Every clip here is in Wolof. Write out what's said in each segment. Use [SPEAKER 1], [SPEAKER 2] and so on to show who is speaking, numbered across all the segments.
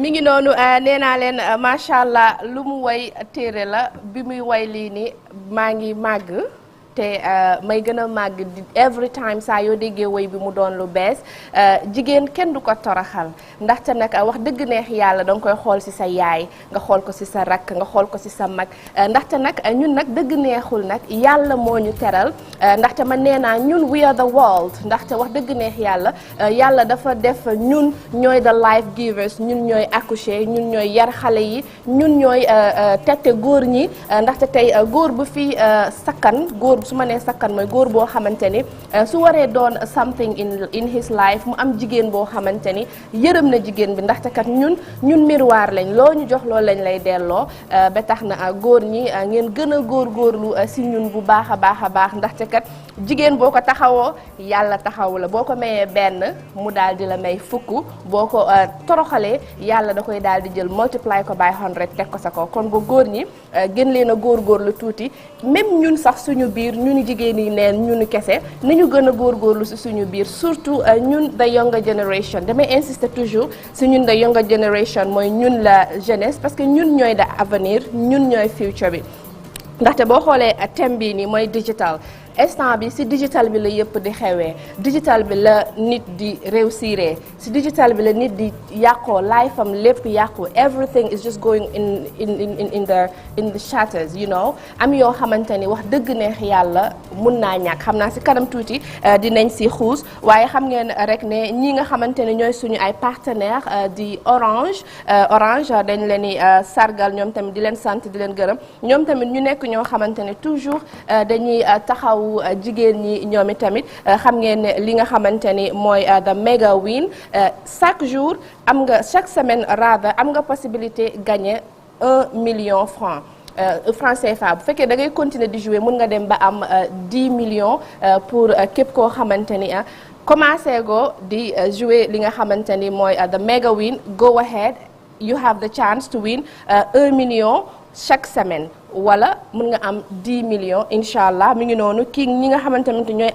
[SPEAKER 1] mi ngi noonu nee naa leen macha allah lu mu way téere la bi muy way lii nii maa ngi màgg te may gën a màgg every time saa yoo déggee woy bi mu doon lu bees jigéen kenn du ko toraxal ndaxte nag wax dëgg neex yàlla danga koy xool ci sa yaay nga xool ko ci sa rakk nga xool ko ci sa mag ndaxte nag ñun nag dëgg neexul nag yàlla moo ñu teral ndaxte man nee naa ñun we are the world ndaxte wax dëgg neex yàlla yàlla dafa def ñun ñooy the life givers ñun ñooy accoucher ñun ñooy yar xale yi ñun ñooy tette góor ñi ndaxte tey góor bu fi sakkan góor su ma nee sakkan mooy góor boo xamante ni su waree doon something in his life mu am jigéen boo xamante ni yërëm na jigéen bi ndaxte kat ñun miroir lañ loo ñu jox loolu lañ lay delloo ba tax na góor ñi ngeen gën a góorgóorlu si ñun bu baax a baax ndaxte kat jigéen boo ko taxawoo yàlla taxawu la boo ko mayee benn mu daal di la may fukk boo ko toroxalee yàlla da koy daal di jël multiply ko by 100 teg ko sa kaw kon ba góor ñi gën leen a góorgóorlu tuuti même ñun sax suñu biir ñun jigéen yi neen ñunu kese nañu gën a góorgóorlu si suñu biir surtout ñun the younger generation damay insister toujours si ñun the younger generation mooy ñun la jeunesse parce que ñun ñooy the avenir ñun ñooy future bi ndaxte boo xoolee thème bii nii mooy digital instant bi si digital bi la yëpp di xewee digital bi la nit di réussir si digital bi la nit di yàqoo life am lépp yàqu everything is just going in the shatters you know am yoo xamante ni wax dëgg neex yàlla mun naa ñàkk xam naa si kanam tuuti dinañ si xuus waaye xam ngeen rek ne ñi nga xamante ne ñooy suñu ay partenaires di Orange dañ leen di sargal ñoom tamit di leen sant di leen gërëm ñoom tamit ñu nekk ñoo xamante ne toujours dañuy taxaw jigéen ñi ñoom tamit xam ngeen ne li nga xamante ni mooy the mega win chaque jour am nga chaque semaine rather am nga possibilité gagner 1 million francs francs CFA bu fekkee da ngay continuer di jouer mën nga dem ba am 10 millions pour képp koo xamante ni commencé go di jouer li nga xamante ni mooy the mega win go ahead you have the chance to win 1 million chaque semaine wala mën nga am 10 millions incha allah mi ngi noonu kii ñi nga xamante ne ñooy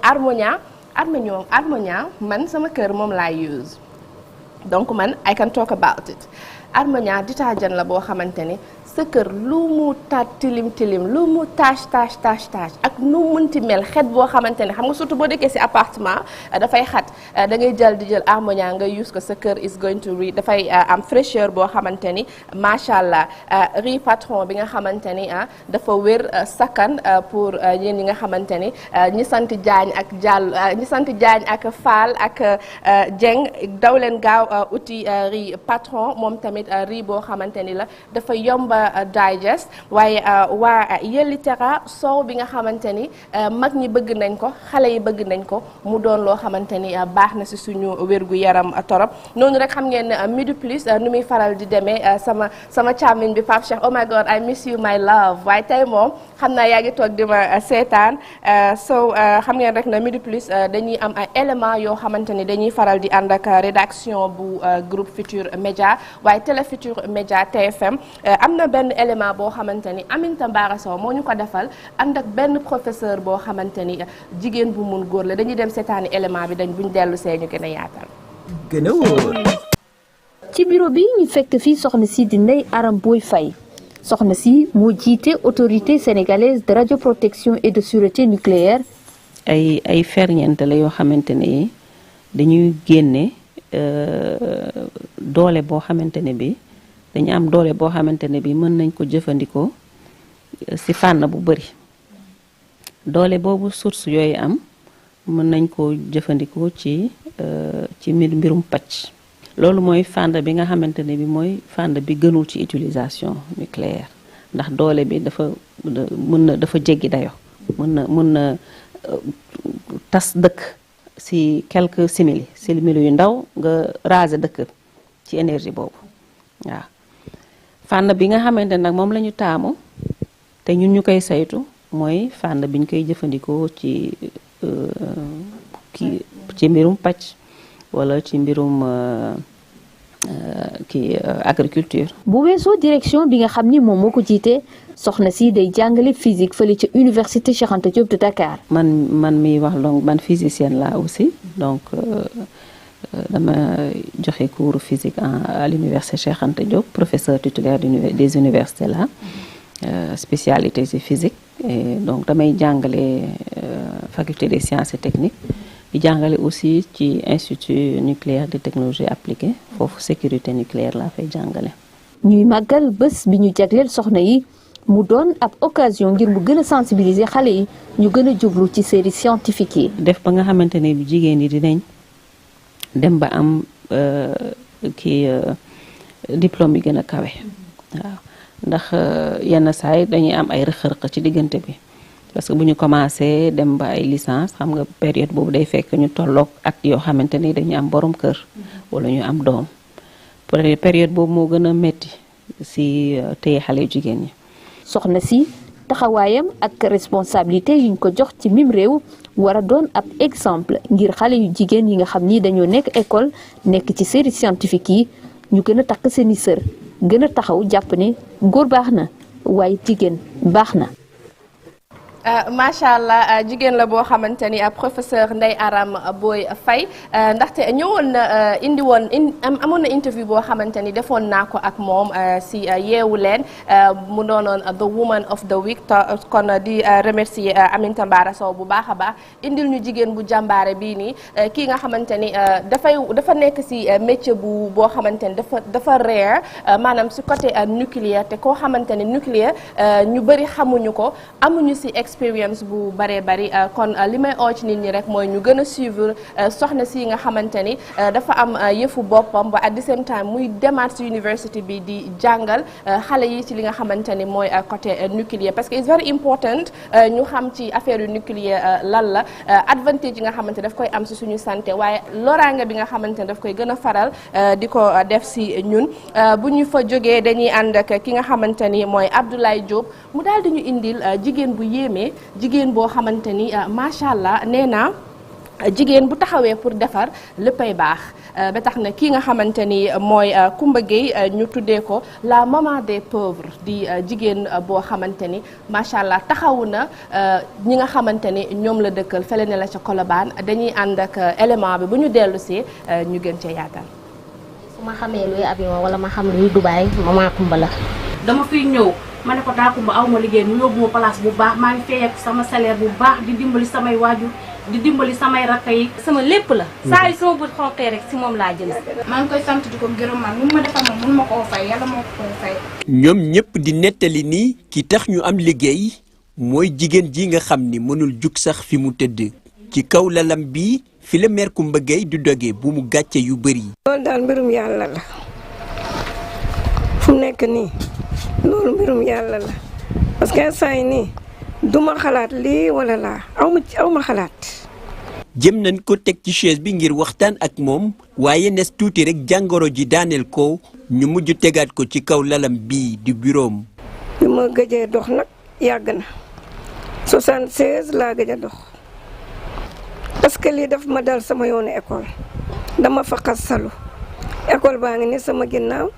[SPEAKER 1] Harmonia man sama kër moom laay use donc man I can talk about it Harmonia détergent la boo xamante ni sa kër lu mu tilim lu mu tache ak nu munti mel xet boo xamante ne xam nga surtout boo dëkkee ci appartement dafay xat da ngay di jël Harmonia nga use ko sa kër is going to read dafay am fraîcheur boo xamante ni macha allah riz patron bi nga xamante ni dafa wér sakkan pour yéen ñi nga xamante ni ñi sant Jaañ ak Jàll ñi sant Jaañ ak Fall ak Dieng daw leen gaaw uti riz patron moom tamit riz boo xamante ni la dafa yomba digest waaye waa Yelitera soow bi nga xamante ni mag ñi bëgg nañ ko xale yi bëgg nañ ko mu doon loo xamante ni baax na ci suñu wérgu yaram torop noonu rek xam ngeen ne Midi Plus nu muy faral di demee sama càmmiñ bi Pape Cheikh oh my god I miss you my love waaye tey moom xam naa yaa ngi toog di ma seetaan xam ngeen rek na Midi Plus dañuy am ay éléments yoo xamante ni dañuy faral di ànd ak rédaction bu groupe Futur Média waaye Télé Futur Média TFM am na benn élément boo xamante ni Aminata Mbara Sow moo ñu ko defal ànd ak benn professeur boo xamante ni jigéen bu mun góor la dañuy dem seetaani élément bi buñ dellu see ñu gën a yaatal.
[SPEAKER 2] gën a wóor.
[SPEAKER 3] ci bureau bi ñu fekk fii soxna si di Ndeye Aram Boy Faye soxna si moo jiite autorité sénégalaise de radioprotection et de sûreté nucléaire.
[SPEAKER 4] ay ferñeent la yoo xamante ne dañuy génne doole boo xamante ne bi dañu am doole boo xamante ne bi mën nañ ko jëfandikoo ci fànn bu bari doole boobu source yooyu am mën nañ ko jëfandikoo ci mbirum pàcc loolu mooy fànn bi nga xamante ne bi mooy fànn bi gënul ci utilisation nucléaire ndax doole bi dafa jéggi dayo mën na tas dëkk ci quelques simili yu ndaw nga raser dëkk ci énergie boobu waaw fànn bi nga xamante nag moom la ñu taamu te ñun ñu koy saytu mooy fànn bi ñu koy jëfandikoo ci mbirum pàcc wala ci mbirum agriculture.
[SPEAKER 3] bu weesoo direction bi nga xam ni moom moo ko jiite soxna si day jàngale physique fële ca université Cheikh Anta Diop de Dakar.
[SPEAKER 4] man miy wax donc man physicienne laa aussi donc dama joxe cours physique à l'université Cheikh Anta Diop, professeur titulaire des universités là, spécialité c'est physique. Et donc damay jàngale faculté des sciences et techniques di jàngale aussi ci institut nucléaire de technologie appliquée foofu sécurité nucléaire laa fay jàngale.
[SPEAKER 3] ñuy màggal bés bi ñu jagleel soxna yi mu doon ab occasion ngir mu gën a sensibiliser xale yi ñu gën a jublu ci série scientifique yi.
[SPEAKER 4] def ba nga xamante ne bi jigéen yi dinañ dem ba am diplôme yi gën a kawe waaw ndax yenn saa yi dañuy am ay rëq-rëq ci diggante bi parce que bu ñu commencé dem ba ay licence xam nga période boobu day fekk ñu tolloog at yoo xamante ni dañu am borom kër wala ñu am doom période boobu moo gën a metti si téye xale jigéen ñi.
[SPEAKER 3] soxna si taxawaayam ak responsabilité yuñ ko jox ci mim réew war a doon ab exemple ngir xale yu jigéen yi nga xam ni dañoo nekk école nekk ci série scientifique yi ñu gën a takk seeni sër gën a taxaw jàpp ne góor baax na waaye jigéen baax na.
[SPEAKER 1] macha allah jigéen la boo xamante ni professeur Ndeye Arame Boye Faye ndaxte ñëwoon na amoon na interview boo xamante ni defoon naa ko ak moom si yeewu leen mu doonoon the woman of the week kon di remercier Aminata Mbara Sow bu baax a baax indil ñu jigéen bu jàmbaare bii nii kii nga xamante ni dafa nekk si métier boo xamante ni dafa rare maanaam si côté nucléaire te koo xamante ni nucléaire ñu bëri xamuñu ko amuñu si expérience bu bëree bëri kon li may oo ci nit ñi rek mooy ñu gën a suivre soxna si nga xamante ni dafa am yëfu boppam ba at the same time muy demaat si university bi di jàngal xale yi ci li nga xamante ni mooy côté nucléaire parce que it's very important ñu xam ci affaire yu nucléaire lan la advantage yi nga xamante daf koy am si suñu santé waaye loraange bi nga xamante ni daf koy gën a faral di ko def si ñun bu ñu fa jógee dañuy ànd ak ki nga xamante ni mooy Abdoulaye Diop mu daal di ñu indil jigéen bu yéeme jigéen boo xamante ni macha allah nee naa jigéen bu taxawee pour defar léppay baax ba tax na kii nga xamante ni mooy Coumba Gueye ñu tuddee ko la maman des pauvres di jigéen boo xamante ni macha allah taxawu na ñi nga xamante ni ñoom la dëkkal fele ne la ca Colobane dañuy ànd ak élément bi bu ñu dellu see ñu gën cee yaatal.
[SPEAKER 2] su ma xamee luy avion wala ma xam luy Dubaay maman Coumba la.
[SPEAKER 5] dama fiy ñëw. ma ne ko daa Coumba aw ma liggéey mu yóbbu ma place bu baax maa ngi feyeeku sama salaire bu baax di dimbali samay waajur di dimbali samay rakk yi.
[SPEAKER 2] sama lépp la. saa yu sama bët xonqee rek si moom laa jël.
[SPEAKER 5] maa ngi koy sant di ko gërëm man mu ma defal moom mun ma koo fay yàlla moo ko koy fay.
[SPEAKER 6] ñoom ñëpp di nettali ni ki tax ñu am liggéey mooy jigéen ji nga xam ni mënul jug sax fi mu tëdd ci kaw lalam bi fi la mère Coumba Gueye du doge bu mu gàcce yu bëri.
[SPEAKER 7] loolu daal mbirum yàlla la fu mu nekk nii. loolu mbirum yàlla la parce que instant yi nii duma xalaat lii wala laa aw ma xalaat.
[SPEAKER 6] jëm nañ ko teg ci chaise bi ngir waxtaan ak moom waaye nes tuuti rek jàngoro ji daaneel ko ñu mujj tegaat ko ci kaw lalam bii di bureau.
[SPEAKER 7] bi ma gëjee dox nag yàgg na 76 laa gëj a dox parce que lii daf ma dal sama yoonu école dama fa xas salu école baa ngi ni sama ginnaaw.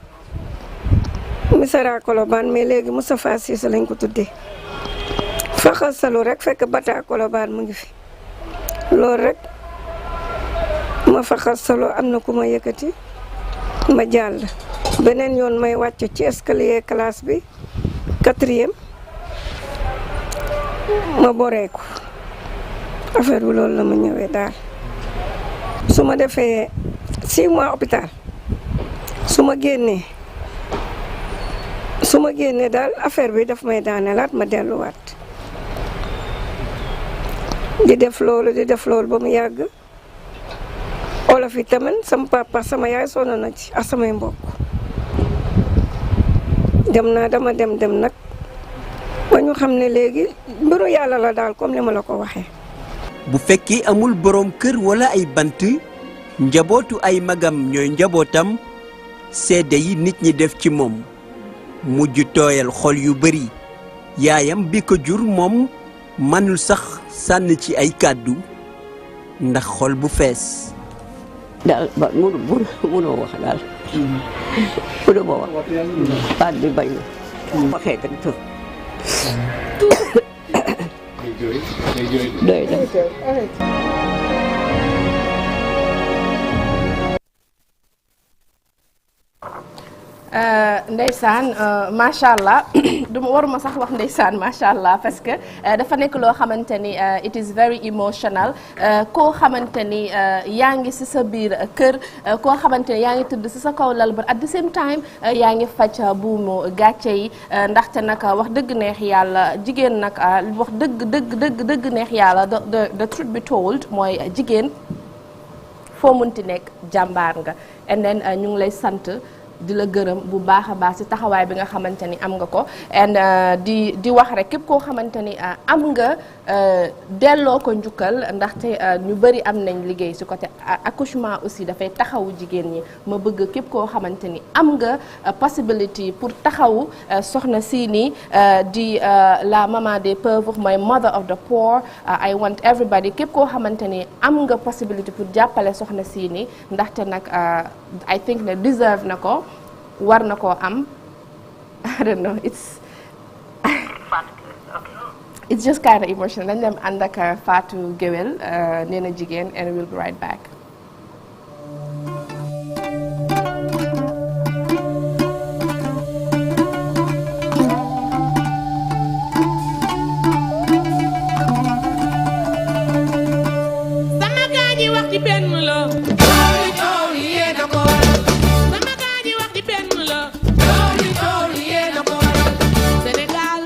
[SPEAKER 7] Misara Colobane mais léegi Moustapha Cissé lañ ko tuddee faxa salu rek fekk Bata Colobane mu ngi fi loolu rek ma faxa salu am na ku ma yëkkati ma jàll beneen yoon may wàcc ci escalier classe bi 4e ma boreeku affaire bi loolu la ma ñëwee daal su ma defee 6 mois hôpital su ma génnee daal affaire bi daf may daanelaat ma delluwaat di def loolu ba mu yàgg olof yi tamit sama papa sama yaay sonn na ci ak samay mbokk dama dem nag ba ñu xam ne léegi mbiru yàlla la daal comme ni ma la ko waxee.
[SPEAKER 6] bu fekkee amul boroom kër wala ay bant njabootu ay magam ñooy njabootam seede yi nit ñi def ci moom. mujj tooyal xol yu bari yaayam bi ko jur moom manul sax sànn ci ay kàddu ndax xol bu fees.
[SPEAKER 8] daal ba mënoo wax daal. mënoo ma wax. baat bi bañ na. waxee kat tur. doy na.
[SPEAKER 1] ndeysaan macha allah duma waruma sax wax ndeysaan macha allah parce que dafa nekk loo xamante ni it is very emotional koo xamante ni yaa ngi ci sa biir kër koo xamante ni yaa ngi tëdd ci sa kaw lal ba at the same time yaa ngi faj buumu gàcce yi ndaxte nag wax dëgg neex yàlla jigéen nag wax dëgg neex yàlla the truth be told mooy jigéen foo munti nekk jàmbaar nga and then ñu ngi lay sant di la gërëm bu baax a baax ci taxawaay bi nga xamante ni am nga ko and di wax rek képp koo xamante ni am nga delloo ko njukkal ndaxte ñu bëri am nañ liggéey ci côté accouchement aussi dafay taxawu jigéen ñi ma bëgg képp koo xamante ni am nga possibility pour taxawu soxna sii nii di la maman des pauvres mooy mother of the poor I want everybody képp koo xamante ni am nga possibility pour jàppale soxna sii nii ndaxte nag I think ne deserve na ko war na koo am I don't know it's just kind of emotional dañ dem ànd ak Fatou Guewel nee na jigéen and we'll be right back.
[SPEAKER 9] sama gaañi wax ci benn la. Sénégal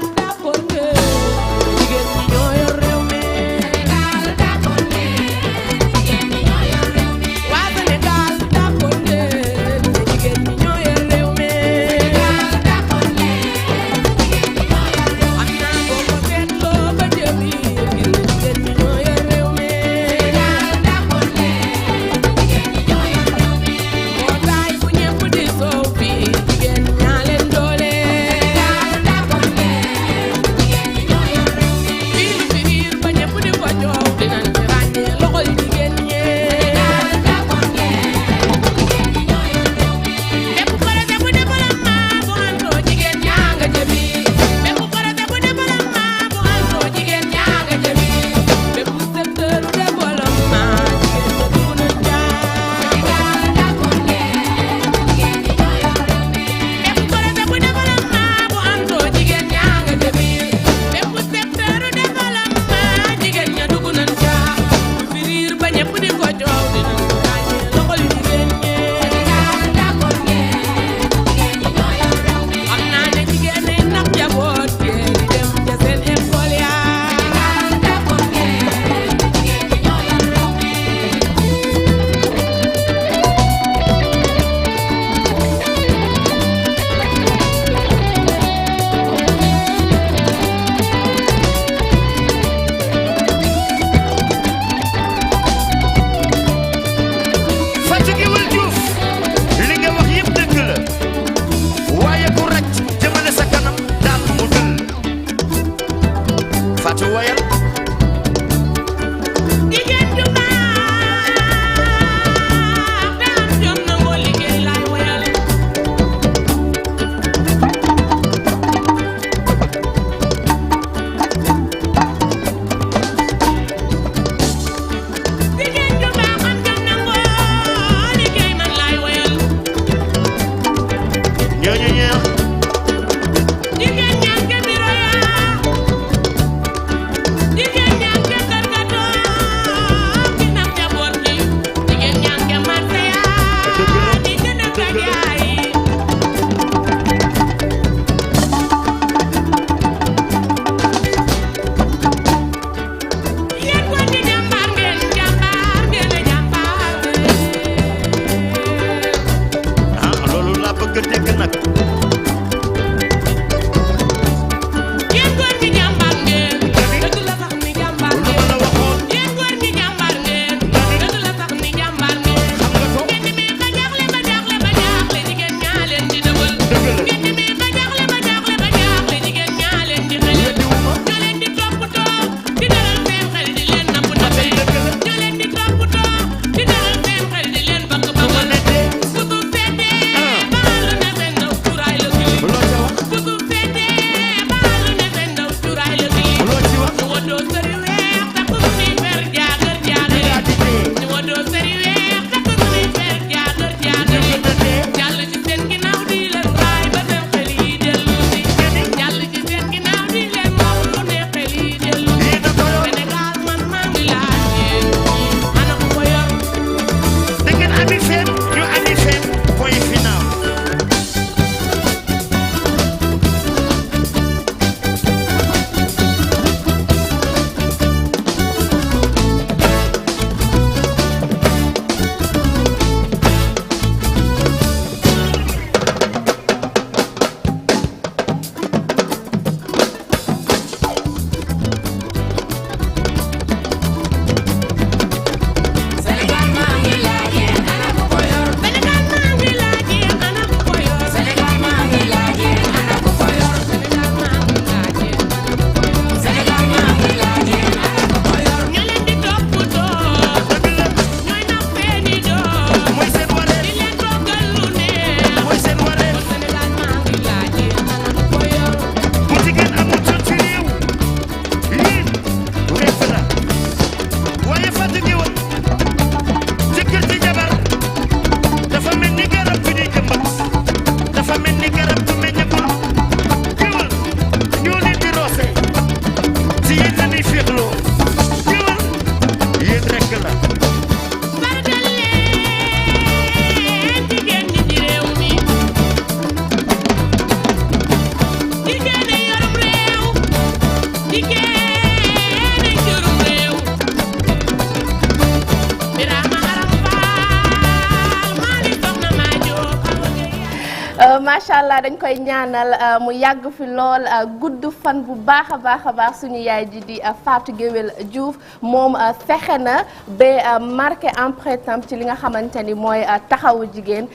[SPEAKER 1] macha allah dañ koy ñaanal mu yàgg fi lool gudd fan bu baax a baax suñu yaay ji di Fatou Guewel Diouf moom fexe na ba marqué empreinte am ci li nga xamante ni mooy taxawu jigéen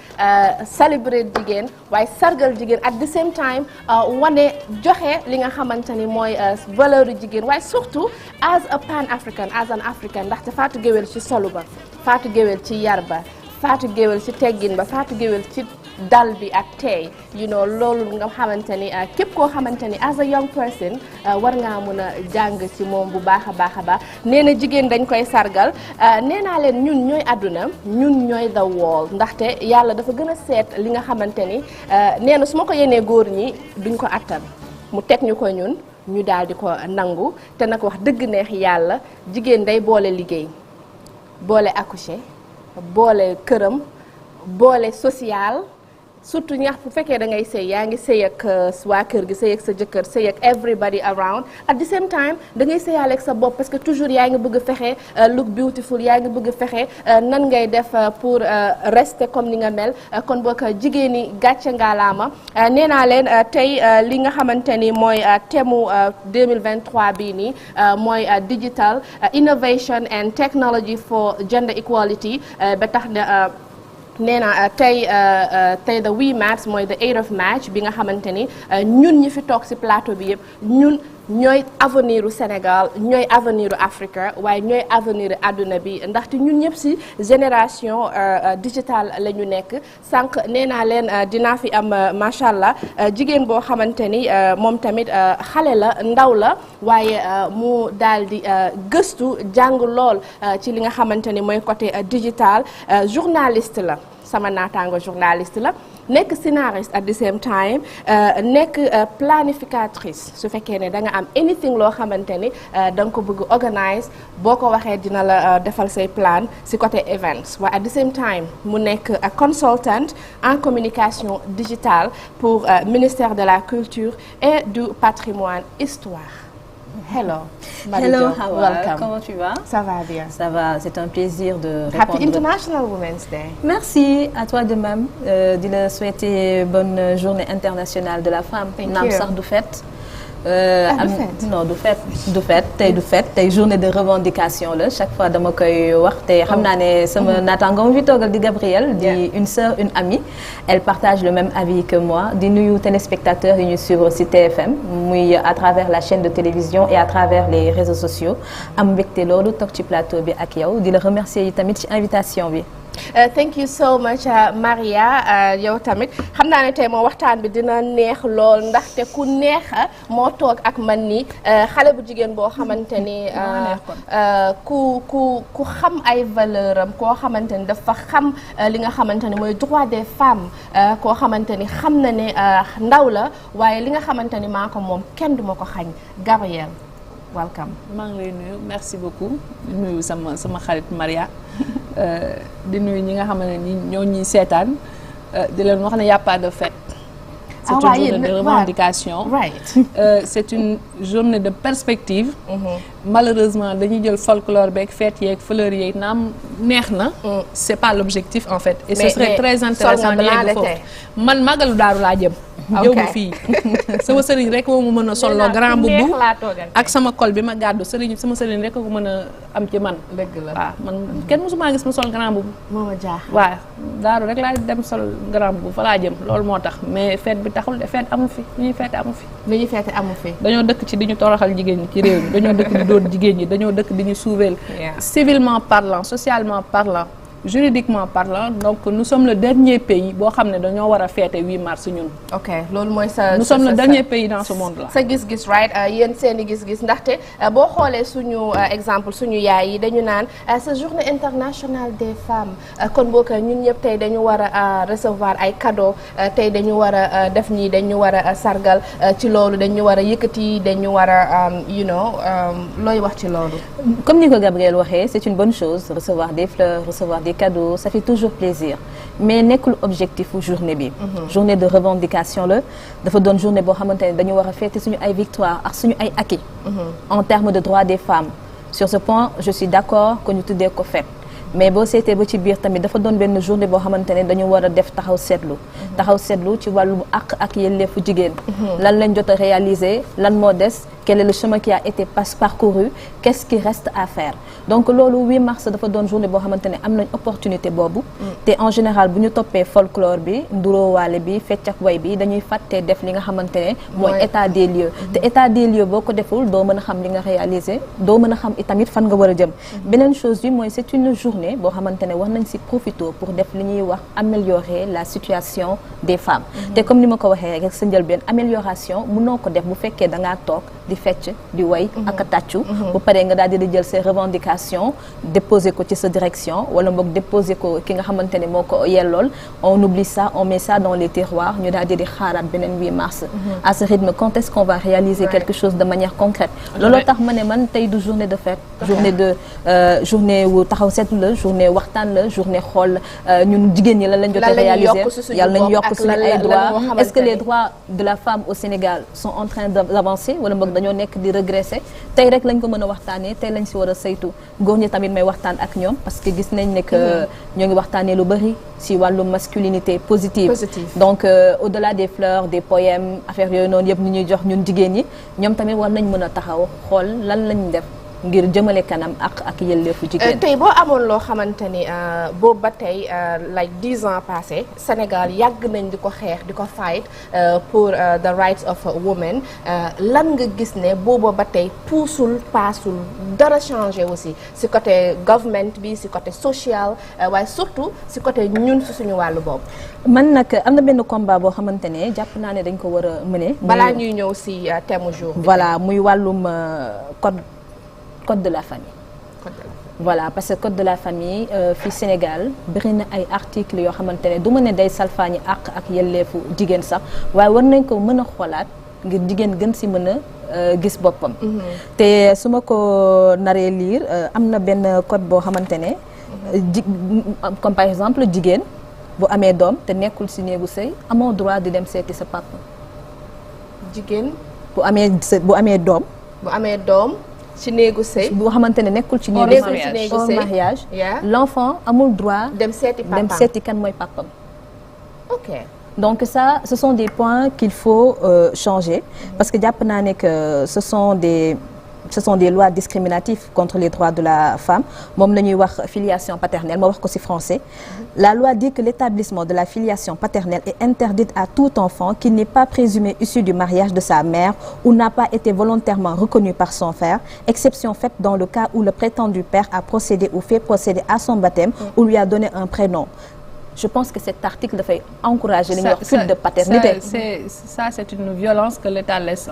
[SPEAKER 1] célébrer jigéen waaye sargal jigéen at the same time wane joxe li nga xamante ni mooy valeur jigéen waaye surtout as a pan african as an african ndaxte Fatou Guewel ci solu ba Fatou Guewel ci yar ba Fatou Guewel ci teggin ba Fatou Guewel ci dal bi ak tey loolu nga xamante ni képp koo xamante ni as a young person war ngaa mën a jàng ci moom bu baax a baax nee na jigéen dañ koy sargal nee naa leen ñun ñooy àdduna ñun ñooy the world ndaxte yàlla dafa gën a seet li nga xamante ni nee na su ma ko yenee góor ñi duñ ko attan mu teg ñu ko ñun ñu daal di ko nangu te nag wax dëgg neex yàlla jigéen day boole liggéey boole accoucher boole këram boole social surtout ñax bu fekkee da ngay sëy yaa ngi sëy ak waa kër gi sëy ak sa jëkkër sëy ak everybody around at the same time da ngay sëyaale ak sa bopp parce que toujours yaa ngi bëgg fexe look beautiful yaa ngi bëgg fexe nan ngay def pour rester comme ni nga mel kon boo ko jigéen ñi gàcce ngaalaama nee naa leen tey li nga xamante ni mooy thème 2023 bii nii mooy digital innovation and technology for gender equality ba tax na nee na tey the 8 mars mooy the 8 of March bi nga xamante ni ñun ñi fi toog ci plateau bi yëpp ñun ñooy avenir u Sénégal ñooy avenir u Afrique waaye ñooy avenir u àdduna bi ndaxte ñun ñëpp ci génération digitale la ñu nekk sànq nee naa leen dinaa fi am macha allah jigéen boo xamante ni moom tamit xale la ndaw la waaye mu daal di gëstu jàng lool ci li nga xamante ni mooy côté digital journaliste la sama naataango journaliste la nekk scénariste at the same time nekk planificatrice su fekkee ne da nga am anything loo xamante ni da nga ko bëgg organise boo ko waxee dina la defal say plan ci côté events waaye at the same time mu nekk consultant en communication digitale pour ministère de la culture et du patrimoine histoire. Hello.
[SPEAKER 10] Hello, Hawa.
[SPEAKER 1] Welcome.
[SPEAKER 10] Comment tu vas?
[SPEAKER 1] Ça va bien.
[SPEAKER 10] Ça va, c'est un plaisir de répondre.
[SPEAKER 1] Happy International Women's Day.
[SPEAKER 10] Merci, à toi de même. De la souhaiter bonne journée internationale de la femme.
[SPEAKER 1] Thank you.
[SPEAKER 10] Naam du fête.
[SPEAKER 1] Non,
[SPEAKER 10] du fête tey journée de revendication la chaque fois dama koy wax te xam naa ne sama naataango fi toogal di Gabrielle di une sœur une amie elle partage le même avis que moi di nuyu téléspectateurs yi ñu suivre ci TFM muy à travers la chaîne de télévision et à travers les réseaux sociaux am mbégte loolu toog ci plateau bi ak yow di la remercier yi tamit ci invitation bi.
[SPEAKER 1] Thank you so much Maria yow tamit xam naa ne tey moom waxtaan bi dina neex lool ndaxte ku neex moo toog ak man ni xale bu jigéen boo xamante ni ku xam ay valeur am koo xamante ni dafa xam li nga xamante ni mooy droit des femmes koo xamante ni xam na ne ndaw la waaye li nga xamante ni maa ko moom kenn duma ko xañ Gabrielle welcome.
[SPEAKER 11] maa ngi lay nuyu merci beaucoup di nuyu sama xarit Maria di nuyu ñi nga xam ne ni ñoo ñuy seetaan di leen wax ne y a pas de fête. C'est une journée de revendication. C'est une journée de perspective. Malheureusement dañuy jël folklore beeg fête yeeg fleurs yeeg naam neex na. C'est pas l'objectif en fait. Et ce serait très intéressant ñu yegg foofu man Magalu Daaru laa jëm. yow ma fii sama sëriñ rek moo mu mën a solo grand boubou ak sama col bi ma gàddu sama sëriñ rek ko mën a am ci man.
[SPEAKER 1] dëgg la
[SPEAKER 11] waaw man kenn mësuma gis ma sol grand boubou.
[SPEAKER 1] moo ma jaax
[SPEAKER 11] waaw daaru rek laa dem sol grand boubou fa laa jëm loolu moo tax mais fête bi taxul de fête amu fi lu ñuy fête amu fi.
[SPEAKER 1] lu ñuy fête amu fi.
[SPEAKER 11] dañoo dëkk ci di ñu toroxal jigéen ñi ci réew mi dañoo dëkk di dóor jigéen ñi dañoo dëkk di ñu suufeel. civilement parlant socialement parlant. juridiquement parlant donc nous sommes le dernier pays boo xam ne dañoo war a fêter 8 mars ñun.
[SPEAKER 1] ok loolu mooy sa.
[SPEAKER 11] nous sommes le dernier pays dans ce monde là.
[SPEAKER 1] sa gis-gis right yéen seen i gis-gis ndaxte boo xoolee suñu exemple suñu yaay yi dañu naan sa journée internationale des femmes kon boo ko ñun ñëpp tey dañu war a recevoir ay cadeaux tey dañu war a def nii dañu war a sargal ci loolu dañu war a yëkkati dañu war a looy wax ci loolu.
[SPEAKER 10] comme ni ko Gabrielle waxee c'est une bonne chose recevoir des fleurs recevoir des cadeaux ça fait toujours plaisir mais nekkul objectif u journée bi. journée de revendication la dafa doon journée boo xamante ne dañu war a fêter suñu ay victoire ak suñu ay acquis. en termes de droits des femmes sur ce point je suis d'accord que ñu tuddee ko fête mais boo seetee ba ci biir tamit dafa doon benn journée boo xamante ne dañu war a def taxaw seetlu ci wàllum àq ak yelleefu jigéen lan lañ jot a réaliser lan moo des quel est le chemin qui a été parcouru qu'est-ce qui reste à faire donc loolu 8 mars dafa doon journée boo xamante ne am nañ opportunité boobu te en général bu ñu toppee folklore bi nduróowaale bi fecc ak way bi dañuy fàtte def li nga xamante ne mooy état des lieux te état des lieux boo ko deful doo mën a xam li nga réaliser doo mën a xam itamit fan nga war a jëm beneen chose bi mooy c'est une journée boo xamante ne war nañ si profiter pour def li ñuy wax améliorer la situation des femmes te comme ni ma ko waxee rek sa njëlbeen amélioration mënoo ko def bu fekkee da ngaa toog di fecc di way ak a tàccu bu paree nga daal di jël ses revendications déposer ko ci sa direction wala boog déposer ko ki nga xamante ne moo ko yellool on oublie ça on met ça dans les tiroirs ñu daal di xaaraat beneen 8 mars à ce rythme quand est-ce qu'on va réaliser quelque chose de manière concrète looloo tax ma ne man tey du journée de fête journée wu taxaw seetlu la journée waxtaan la journée xool ñun jigéen ñi lan lañ jot a réaliser yàlla nañ yokk suñu ay droits est-ce que les droits de la femme au Sénégal sont en train d'avancer wala boog dañoo nekk di régresser tey rek lañ ko mën a waxtaanee tey lañ si war a saytu góor ñi tamit may waxtaan ak ñoom parce que gis nañ ne que ñoo ngi waxtaanee lu bari si wàllu masculinité positive donc au-delà des fleurs des poèmes affaires yooyu noonu yëpp ni ñuy jox ñun jigéen ñi ñoom tamit war nañ mën a taxaw xool lan lañ def ngir jëmale kanam ak yelleefu jigéen.
[SPEAKER 1] tey boo amoon loo xamante ni boobu ba tey like 10 ans passé Sénégal yàgg nañ di ko xeex di ko fight pour the rights of women lan nga gis ne boobu ba tey puusul paasul dara changé aussi si côté government bi si côté social waaye surtout si côté ñun si suñu wàllu boobu.
[SPEAKER 10] man nag am na benn combat boo xamante ne jàpp naa ne dañ ko war a mëne.
[SPEAKER 1] balaa ñuy ñëw si thème jour bi.
[SPEAKER 10] voilà muy wàllum code de la famille. Voilà parce que code de la famille fii Sénégal bëri na ay articles yoo xamante ne du ma ne day salfaañi àq ak yelleefu jigéen sax waaye war nañ ko mën a xoolaat ngir jigéen gën si mën a gis boppam. te su ma ko naree lire am na benn code boo xamante ne. Comme par exemple jigéen bu amee doom te nekkul si néegu sëy amoo droit di dem seeti sa papa.
[SPEAKER 1] jigéen
[SPEAKER 10] bu amee doom.
[SPEAKER 1] bu amee doom. ci néegu sëy
[SPEAKER 10] boo xamante ne nekkul ci néegu mariage l'enfant amul droit
[SPEAKER 1] dem seeti
[SPEAKER 10] kan mooy papam.
[SPEAKER 1] ok
[SPEAKER 10] donc ça ce sont des points qu'il faut changer parce que jàpp naa ne que ce sont des lois discriminatives contre les droits de la femme moom la ñuy wax filiation paternelle ma wax ko ci français. La loi dit que l'établissement de la filiation paternelle est interdite à tout enfant qui n'est pas présumé issu du mariage de sa mère ou n'a pas été volontairement reconnu par son père, exception faite dans le cas où le prétendu père a procédé ou fait procéder à son baptême ou lui a donné un prénom. Je pense que cet article dafay encourager li ñuy wax culte de paternité.
[SPEAKER 11] C'est une violence que l'État laisse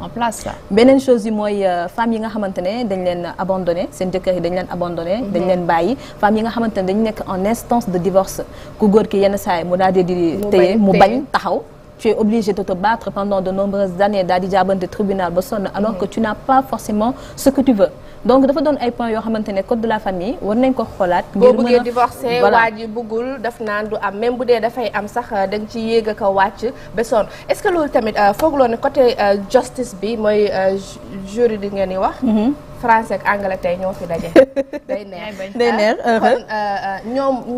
[SPEAKER 11] en place ça.
[SPEAKER 10] beneen chose yi mooy femmes yi nga xamante ne dañ leen abandonné seen jëkkër yi dañ leen abandonné. dañ leen bàyyi femmes yi nga xamante ne dañu nekk en instance de divorce ku góor ki yenn saa yi mu daal di téye mu bañ taxaw. Tu es obligé de te battre pendant de nombreuses années daal di jaabante tribunal ba sonn alors que tu n'as pas forcément ce que tu veux. donc dafa doon ay points yoo xamante ne code de la famille war nañ ko xoolaat.
[SPEAKER 1] boo bëggee divorcé waa ji bëggul daf naan du am même bu dee dafay am sax da nga ci yéeg a ko wàcc ba sonn est-ce que loolu tamit foogloo ne côté justice bi mooy juridique ngeen di wax. français ak anglais tey ñoo fi daje. day neex kon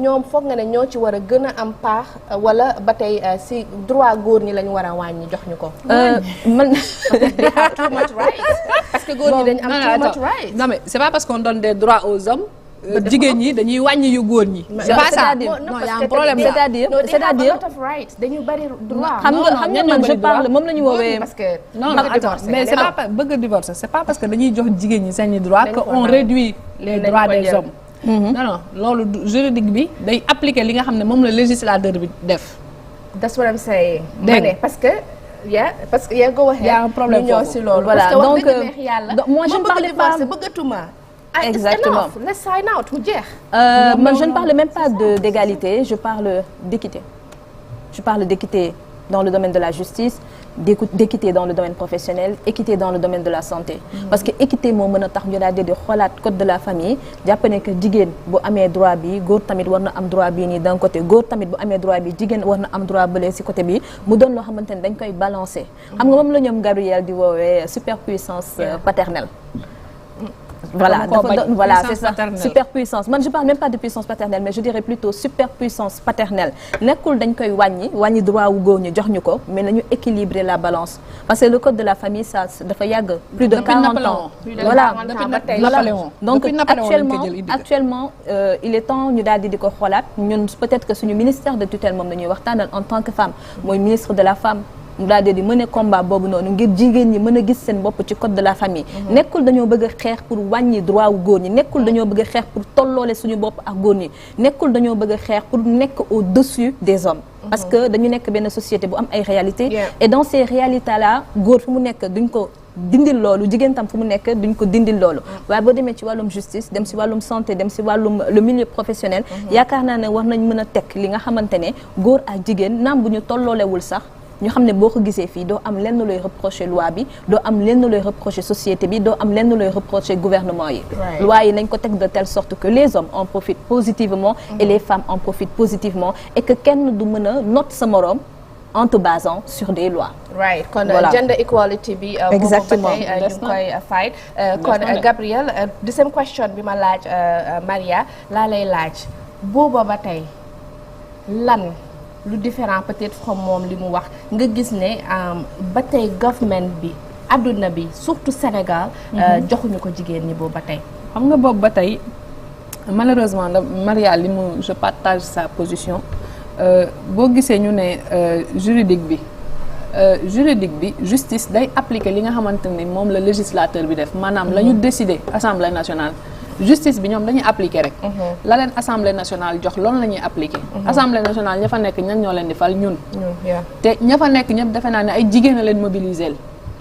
[SPEAKER 1] ñoom foog nga ne ñoo ci war a gën a am paax wala ba tey si droit góor ñi lañu war a wàññi jox ñu ko.
[SPEAKER 10] man.
[SPEAKER 1] they have too much rights. parce que góor ñi dañu am too much rights.
[SPEAKER 11] non mais c'est pas parce qu'on donne des droits aux hommes. jigéen ñi dañuy wàññi yu góor ñi.
[SPEAKER 1] c'est pas ça
[SPEAKER 11] non y a un problème là.
[SPEAKER 10] c'est-à-dire
[SPEAKER 1] dañu bari droit.
[SPEAKER 10] xam nga man je parle moom la ñu woowee.
[SPEAKER 1] parce que
[SPEAKER 11] non mais c'est pas bëgg a divorcer c'est pas parce que dañuy jox jigéen ñi seeni droit que on réduit les droits des hommes. non loolu juridique bi day appliquer li nga xam ne moom la législateur bi def.
[SPEAKER 1] that's what I'm saying. parce que. parce que yaa go ahead.
[SPEAKER 11] y a un problème
[SPEAKER 1] ñu ñëw si loolu.
[SPEAKER 10] voilà donc
[SPEAKER 1] moi je ne parlais pas bëggatuma.
[SPEAKER 10] Exactement.
[SPEAKER 1] Let's sign out mu jeex.
[SPEAKER 10] Je ne parle même pas d'égalité, je parle d'équité. Je parle d'équité dans le domaine de la justice, d'équité dans le domaine professionnel, équité dans le domaine de la santé. Parce que équité moo mën a tax ñu daal di xoolaat code de la famille jàpp ne que jigéen bu amee droit bi góor tamit war na am droit bii nii d'un côté góor tamit bu amee droit bi jigéen war na am droit bële ci côté bi mu doon loo xamante ne dañ koy balancer. xam nga moom la ñoom Gabriel di woowee superpuissance paternelle. voilà voilà c'est ça superpuissance man je parle même pas de puissance paternelle mais je dirais plutôt superpuissance paternelle nekkul dañ koy wàññi droit wu góor ñi jox ñu ko mais nañu équilibrer la balance parce que le code de la famille ça dafa yàgg plus de 40 ans voilà donc actuellement il est temps ñu daal di ko xoolaat ñun peut-être que suñu ministère de tutelle moom la ñuy waxtaanal en tant que femme mooy ministre de la femme mu daal di mën a combat boobu noonu ngir jigéen ñi mën a gis seen bopp ci code de la famille nekkul dañoo bëgg a xeex pour wàññi droit wu góor ñi nekkul dañoo bëgg a xeex pour tolloole suñu bopp ak góor ñi nekkul dañoo bëgg a xeex pour nekk au-dessus des hommes parce que dañu nekk benn société bu am ay réalités et dans ces réalités là góor fi mu nekk duñ ko dindil loolu jigéen tam fu mu nekk duñ ko dindil loolu waaye boo demee ci wàllum justice dem ci wàllum santé dem ci wàllum le milieu professionnel yaakaar naa ne war nañ mën a teg li nga xamante ne góor ak jigéen naam bu ñu tolloolewul sax ñu xam ne boo ko gisee fii doo am lenn looy reprocher loi bi doo am lenn looy reprocher société bi doo am lenn looy reprocher gouvernement yi loi yi nañ ko teg de telle sorte que les hommes en profitent positivement et les femmes en profitent positivement et que kenn du mën a noot sa moroom en te basant sur des lois.
[SPEAKER 1] Right kon gender equality bi.
[SPEAKER 10] exactement
[SPEAKER 1] boobu ba tey ñu ngi koy fight. kon Gabriel deuxième question bi ma laaj Maria laa lay laaj booba ba tey lan lu différent peut-être from moom li mu wax nga gis ne ba tey government bi adduna bi surtout Sénégal. joxuñu ko jigéen ñi boobu ba tey.
[SPEAKER 11] xam nga boobu ba tey malheureusement Maria li mu je partage sa position. boo gisee ñu ne juridique bi justice day appliquer li nga xamante ni moom la législateur bi def maanaam la ñu décider assemblée nationale justice bi ñoom dañuy appliquer rek la leen assemblée nationale jox loolu la ñuy appliquer assemblée nationale ña fa nekk ñan ñoo leen di fal ñun te ña fa nekk ñëpp defe naa ne ay jigéen a leen mobiliser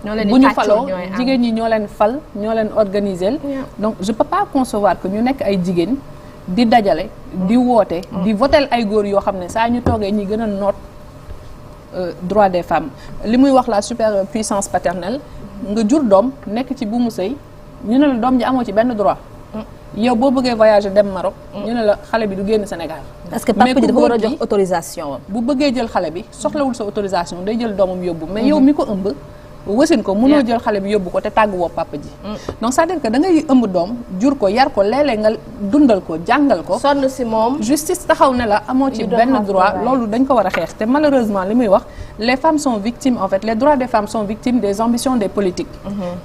[SPEAKER 11] bu ñu faloo jigéen ñi ñoo leen fal ñoo leen organiser donc je peux pas concevoir que ñu nekk ay jigéen di dajale di woote di votel ay góor yoo xam ne saa ñu toogee ñi gën a noot droit des femmes li muy wax la superpuissance paternelle nga jur doom nekk ci bu mu sëy ñu ne la doom ji amoo ci benn droit yow boo bëggee voyager dem Maroc ñu ne la xale bi du génn Sénégal
[SPEAKER 10] parce que papa ji dafa war a jox autorisation
[SPEAKER 11] bu bëggee jël xale bi soxlawul sa autorisation day jël doomam yóbbu mais yow mi ko ëmb wasin ko mënoo jël xale bi yóbbu ko te tàggu woo papa ji donc c'est-à-dire que da ngay ëmb doom jur ko yar ko léeg-léeg nga dundal ko jàngal ko
[SPEAKER 1] sonn si moom
[SPEAKER 11] justice taxaw ne la amoo ci benn droit loolu dañ ko war a xeex te malheureusement li muy wax les femmes sont victimes en fait les droits des femmes sont victimes des ambitions des politiques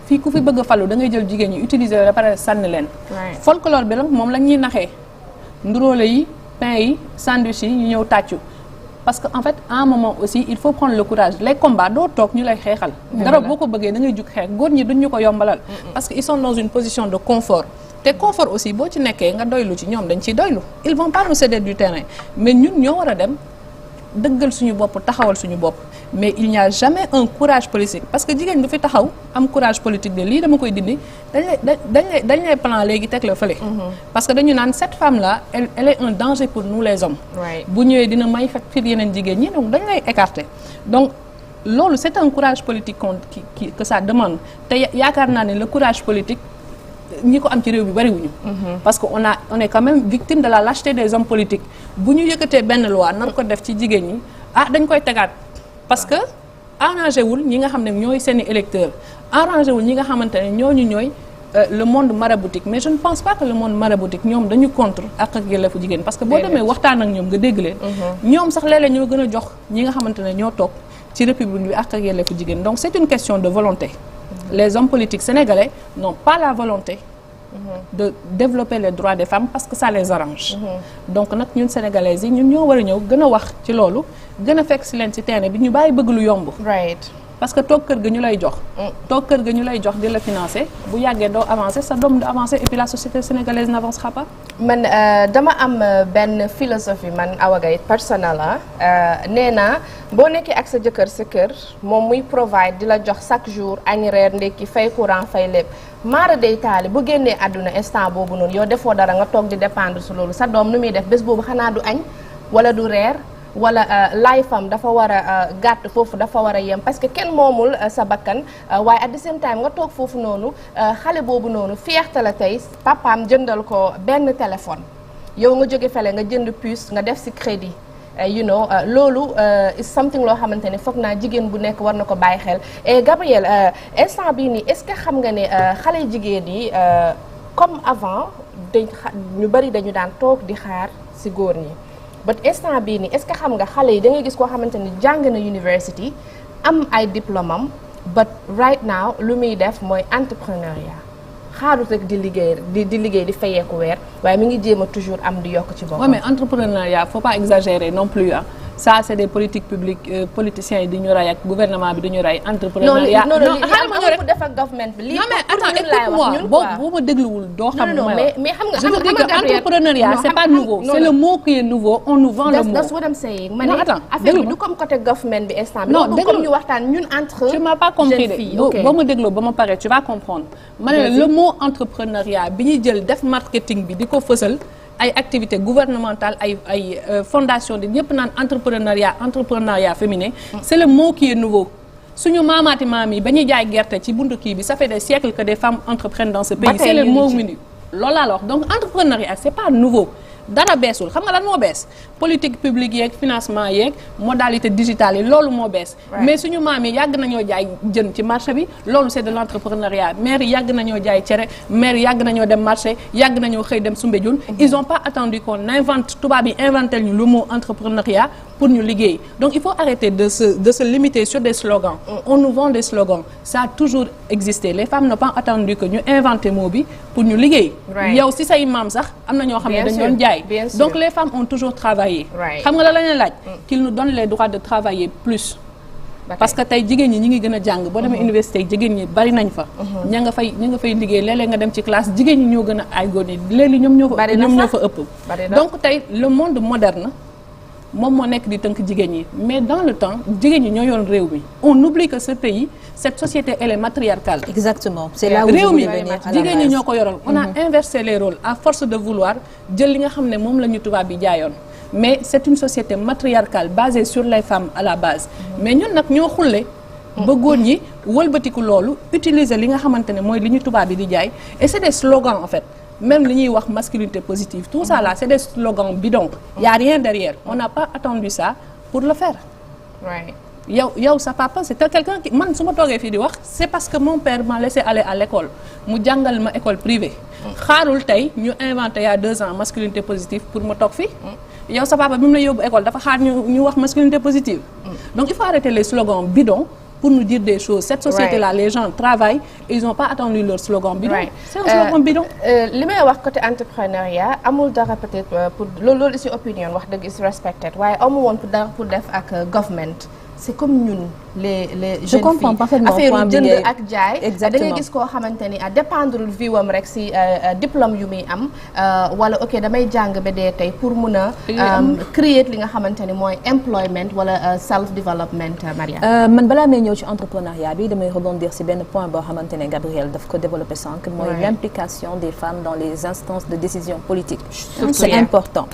[SPEAKER 11] fii ku fi bëgg a falu da ngay jël jigéen ñi utiliser ba pare sànni leen folklore bi nag moom la ñuy naxee nduróole yi pain yi sandwich yi ñu ñëw tàccu parce que en fait à un moment aussi il faut prendre le courage les combats doo toog ñu lay xeexal dara boo ko bëggee da ngay jug xeex góor ñi duñ ñu ko yombalal parce que ils sont dans une position de confort te confort aussi boo ci nekkee nga doylu ci ñoom dañ ciy doylu ils vont pas nous céder du terrain mais ñun ñoo war a dem dëggal suñu bopp taxawal suñu bopp mais il n'y a jamais un courage politique parce que jigéen du fi taxaw am courage politique de lii dama koy dindi dañ lay plan léegi teg la fële parce que dañu naan cette femme là elle est un danger pour nous les hommes bu ñëwee dina may fekk fit yeneen jigéen ñi donc dañ lay écarter donc loolu c'est un courage politique que ça demande te yaakaar naa ne le courage politique ñi ko am ci réew bi bariwuñu parce que on est quand même victime de la lâcheté des hommes politiques bu ñu yëkkatee benn loi nar ko def ci jigéen ñi dañ koy tegaat parce que arrangé wul ñi nga xam ne ñooy seeni électeurs arrangé wul ñi nga xamante ne ñooy le monde maraboutique mais je ne pense pas que le monde maraboutique ñoom dañu contre ak yelleefu jigéen parce que boo demee waxtaan ak ñoom nga dégg leen ñoom sax léeg-léeg ñoo gën a jox ñi nga xamante ne ñoo toog ci république bi ak yelleefu jigéen donc c'est une question de volonté les hommes politiques sénégalais n'ont pas la volonté de développer les droits des femmes parce que ça les arrange donc nag ñun sénégalaises yi ñun ñoo war a ñëw gën a wax ci loolu gën a fekk si leen ci terrain bi ñu bàyyi bëgg lu yomb parce que toog kër ga ñu lay jox di la financer bu yàggee doo avancer sa doom du avancer et puis la société sénégalaise n'avancera pas
[SPEAKER 1] man dama am benn philosophie man Awa Gaye personnel nee naa boo nekkee ak sa jëkkër sa kër moom muy provide di la jox chaque jour añ reer ndekki fay courant fay lépp maara day taali bu génnee àdduna instant boobu noonu yow defoo dara nga toog di dépendre su loolu sa doom nu muy def bés boobu xanaa du añ wala du reer wala life am dafa war a gàtt foofu dafa war a yem parce que kenn moomul sa bakkan waaye at the same time nga toog foofu noonu xale boobu noonu fierté la tey papaam jëndal ko benn téléphone yow nga jóge fele nga jënd puce nga def ci crédit loolu is something loo xamante ne foog naa jigéen bu nekk war na ko bàyyi xel et Gabriel instant bii nii est-ce que xam nga ne xale jigéen yi comme avant ñu bari dañu daan toog di xaar ci góor ñi but instant bii nii est-ce que xam nga xale yi da ngay gis koo xamante ni jàng na university am ay diplôme am but right now lu muy def mooy entrepreneuriat xaarut rek di liggéey di fayeeku weer waaye mi ngi jéem a toujours am di yokk ci boppam.
[SPEAKER 11] Oui, mais entrepreneuriat faut pas exagérer non plus ah. Ça c'est des politiques publiques politiciens yi di ñu ray ak gouvernement bi di ñu ray entrepreneuriat.
[SPEAKER 1] non xaaral ma ñëw rek def ak government bi. lii
[SPEAKER 11] non mais attends écoute-moi boo ma dégluwul doo xam.
[SPEAKER 1] non mais xam nga
[SPEAKER 11] je veux dire que entrepreneuriat c'est pas nouveau. C'est le mot qui est nouveau on nous vend le mot.
[SPEAKER 1] That's what I'm saying. ma ne affaire bi du comme côté government bi instant bi.
[SPEAKER 11] non
[SPEAKER 1] comme ñu waxtaan ñun entre.
[SPEAKER 11] tu m'as pas compris de boo ma dégloo ba ma pare tu vas comprendre. ma ne le mot entrepreneuriat bi ñuy jël def marketing bi di ko fësal. ay activités gouvernementales ay fondation di ñëpp naan entrepreneuriat féminin c'est le mot qui est nouveau suñu maamaati maam yi ba ñuy jaay gerte ci buntu kii bi ça fait des siècles que des femmes entreprennent dans ce pays c'est le mot minu loolu laa la wax donc entrepreneuriat c'est pas nouveau dara beesul xam nga lan moo bees politique publique yeeg financement yeeg modalité digitale yi loolu moo bees mais suñu maam yi yàgg nañoo jaay jën ci marché bi loolu c'est de l'entrepreneuriat maire yi yàgg nañoo jaay cere maire yi yàgg nañoo dem marché yàgg nañoo xëy dem Soumbédioune ils ont pas attendu qu'on invente tubaab yi inventé ñu le mot entrepreneuriat pour ñu liggéey donc il faut arrêter de se limiter sur des slogans on nous vend des slogans ça a toujours existé les femmes n'ont pas attendu que ñu inventé mot bi pour ñu liggéey yow si say maam sax am na ñoo xam ne dañ doon jaay donc les femmes ont toujours travaillé xam nga la leen laaj qu'ils nous donnent les droits de travailler plus parce que tey jigéen ñi ngi gën a jàng boo demee université jigéen ñi bari nañ fa ña nga fay liggéey léeg-léeg nga dem ci classe jigéen ñi ñoo gën a ay góor ñi léegi ñoom ñoo fa ëpp donc tey le monde moderne moom moo nekk di tënk jigéen ñi mais dans le temps jigéen ñi ñoo yoroon réew mi on oublie que ce pays cette société elle est matriarcale.
[SPEAKER 10] Exactement c'est là où réew mi
[SPEAKER 11] jigéen ñi ñoo ko yoroon on a inversé les rôles à force de vouloir jël li nga xam ne moom la ñu tubaab bi jaayoon mais c'est une société matriarcale basée sur les femmes à la base mais ñun nag ñoo xulle ba góor ñi wëlbatiku loolu utiliser li nga xamante ne mooy li ñu tubaab bi di jaay et c'est des slogans en fait même li ñuy wax masculinité positive tout ça là c'est des slogans bidons il y a rien derrière on n'a pas attendu ça pour le faire yow sa papa c'est quelqu'un qui man su ma toogee fii di wax c'est parce que mon père m'a laissé aller à l'école mu jàngal ma école privée xaarul tey ñu inventé il y a 2 ans masculinité positive pour ma toog fii yow sa papa bi mu la yóbbu école dafa xaar ñu wax masculinité positive donc il faut arrêter les slogans bidons pour nous dire des choses cette société-là les gens travaillent et ils n'ont pas attendu leur slogan bidon c'est un slogan bidon
[SPEAKER 1] li may wax côté entrepreneuriat amul dara peut-être pour loolu ci opinion wax dëgg is respected waaye amul woon pour dara pour def ak government c'est comme ñun les jeunes filles. Je comprends parfaitement affaire jënd ak jaay.
[SPEAKER 10] Exactement
[SPEAKER 1] da ngay gis koo xamante ni à dépendre vie wam rek si diplôme yu muy am wala ok damay jàng ba dee tey pour mun a. créer li nga xamante ni mooy employment wala self development Maria.
[SPEAKER 10] man balaa may ñëw ci entrepreneuriat bi damay rebondir si benn point boo xamante ne Gabrielle daf ko développé sànq. mooy l'implication des femmes dans les instances de décision politique. C'est important.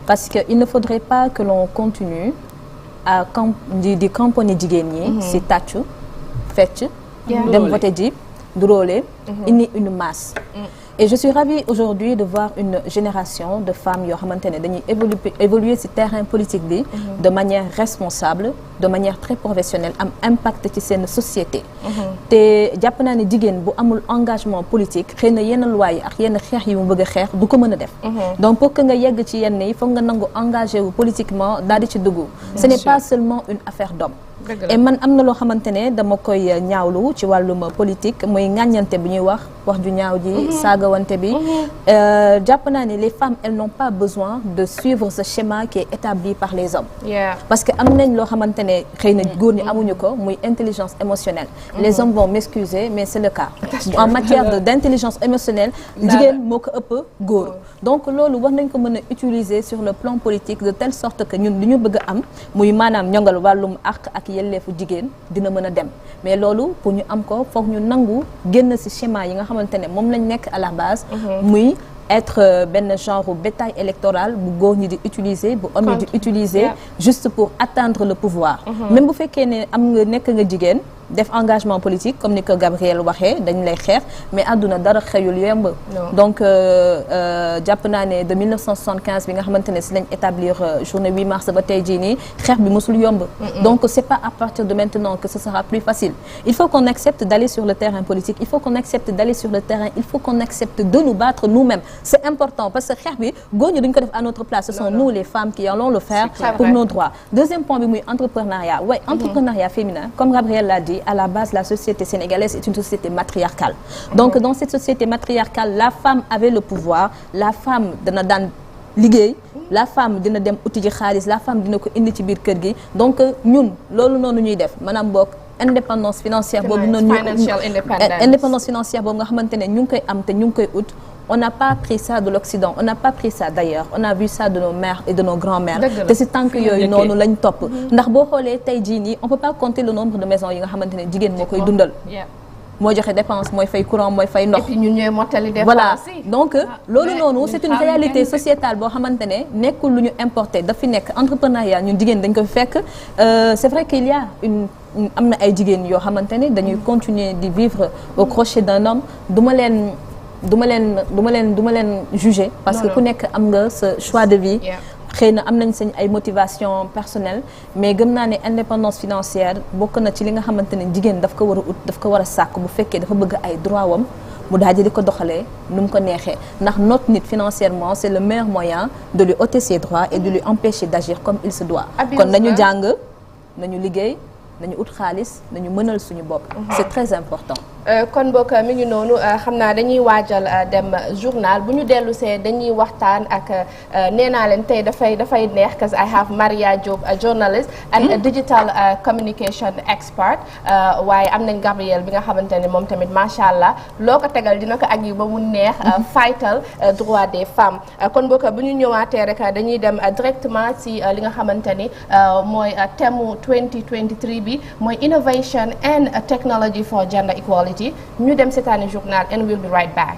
[SPEAKER 10] Parce que il ne faudrait pas que l'on continue à di campagne jigéen ñi si tàccu fecc dem voter ji drôle indi une masse et je suis ravie aujourd'hui de voir une génération de femmes yoo xamante ne dañuy évoluer ci terrain politique bi de manière responsable de manière très professionnelle am impact ci seen société te jàpp naa ne jigéen bu amul engagement politique xëy na yenn loi yi ak yenn xeex yi mu bëgg a xeex du ko mën a def donc pour que nga yegg ci yenn yi foog nga nangu engagé wu politiquement daal di ci dugg ce n'est pas seulement une affaire d'homme et man am na loo xamante ne dama koy ñaawlu ci wàllum politique muy ŋàññante bi ñuy wax ju ñaaw ji saagawante bi jàpp naa ne les femmes elles n'ont pas besoin de suivre ce schéma qui est établi par les hommes parce que am nañ loo xamante ne xëy na góor ñi amuñu ko muy intelligence émotionnelle les hommes vont m'excuser mais c'est le cas en matière d'intelligence émotionnelle jigéen moo ko ëpp góor donc loolu war nañ ko mën a utiliser sur le plan politique de telle sorte que ñun li ñu bëgg a am muy maanaam ñongal wàllum ak yelleefu jigéen dina mën a dem mais loolu pour ñu am ko foog ñu nangu génn ci schéma yi nga xamante ne moom lañ nekk à la base muy être benn genre bétail électoral bu góor ñi di utiliser bu homme yi di utiliser juste pour atteindre le pouvoir même bu fekkee ne am nga nekk nga jigéen def engagement politique comme ni ko Gabriel waxee dañ lay xeex mais àdduna dara xëyul yemb donc jàpp naa ne de 1975 bi nga xamante ne si lañ établir journée 8 mars ba tey jii nii xeex bi mosul yomb donc c'est pas à partir de maintenant que ce sera plus facile il faut qu'on accepte d'aller sur le terrain politique il faut qu'on accepte d'aller sur le terrain il faut qu'on accepte de nous battre nous-mêmes c'est important parce que xeex bi góor ñi duñ ko def à notre place ce sont nous les femmes qui allons le faire pour nos droits deuxième point bi muy entrepreneuriat entrepreneuriat féminin comme Gabriel l'a dit à la base la société sénégalaise est une société matriarcale donc dans cette société matriarcale la femme avait le pouvoir la femme dana daan liggéey la femme dina dem uti ji xaalis la femme dina ko indi ci biir kër gi donc ñun loolu noonu ñuy def maanaam bokk indépendance financière boobu noonu indépendance financière boobu nga xamante ne ñu ngi koy am te ñu ngi koy ut on n'a pas pris ça de l'Occident on n'a pas pris ça d'ailleurs on a vu ça de nos mères et de nos grands-mères te si tànk yooyu noonu lañ topp ndax boo xoolee tey jii nii on peut pas compter le nombre de maisons yi nga xamante ne jigéen moo koy dundal mooy joxe dépense mooy fay courant mooy fay ndox.
[SPEAKER 1] et puis ñun ñooy mottali dépense
[SPEAKER 10] voilà donc loolu noonu c'est une réalité sociétale boo xamante ne nekkul lu ñu importé daf fi nekk entrepreneuriat ñun jigéen dañ ko fi fekk c'est vrai qu'il y a am na ay jigéen yoo xamante ne dañuy continuer di vivre au crochet d'un homme du ma leen juger parce que ku nekk am nga sa choix de vie xëy na am nañ seen ay motivation personnelle mais gëm naa ne indépendance financière bokk na ci li nga xamante ne jigéen daf ko war a ut daf ko war a sàkk bu fekkee dafa bëgg ay droit wam mu daal di ko doxalee nu mu ko neexee ndax noot nit financièrement c'est le meilleur moyen de lui ôter ses droits et de lui empêcher d'agir comme il se doit kon nañu jàng nañu liggéey nañu ut xaalis nañu mënal suñu bopp c'est très important
[SPEAKER 1] kon mbokk mi ngi noonu xam naa dañuy waajal dem journal bu ñu dellu see dañuy waxtaan ak nee naa leen tey dafay neex parce que I have Maria Diop a journalist and a digital communication expert waaye am nañ Gabriel bi nga xamante ne moom tamit macha allah loo ko tegal dina ko ak yu ba mu neex fightal droit des femmes kon mbokk bu ñu ñëwaatee rek dañuy dem directement ci li nga xamante ni mooy thème 2023 bi mooy innovation and technology for gender equality ñu dem seetaani journal and we'll be right back.